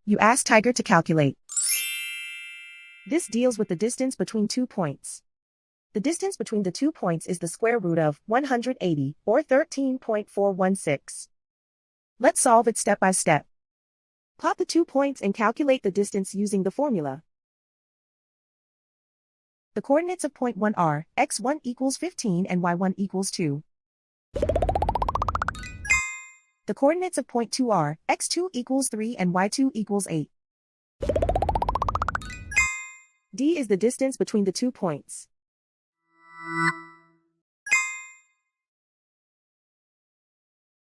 You ask Tiger to calculate. This deals with the distance between 2 points. The distance between the 2 points is the square root of 180, or 13.416. Let's solve it step by step. Plot the 2 points and calculate the distance using the formula. The coordinates of point 1 are x1 equals 15 and y1 equals 2. The coordinates of point 2 are x2 equals 3 and y2 equals 8. D is the distance between the 2 points.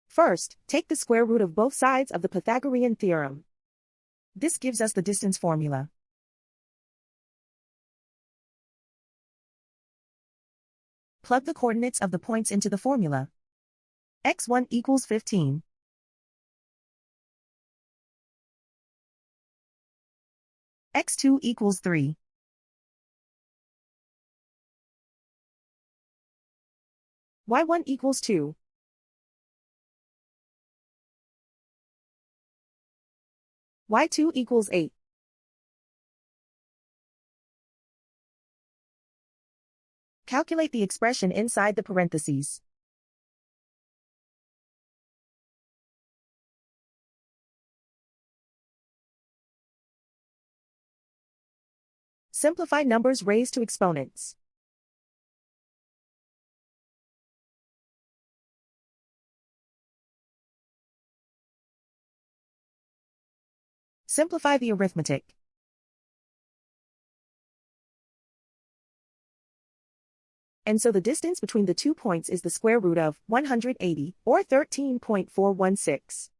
First, take the square root of both sides of the Pythagorean theorem. This gives us the distance formula. Plug the coordinates of the points into the formula. x1 equals 15. x2 equals 3. y1 equals 2. y2 equals 8. Calculate the expression inside the parentheses. Simplify numbers raised to exponents. Simplify the arithmetic. And so the distance between the 2 points is the square root of 180, or 13.416.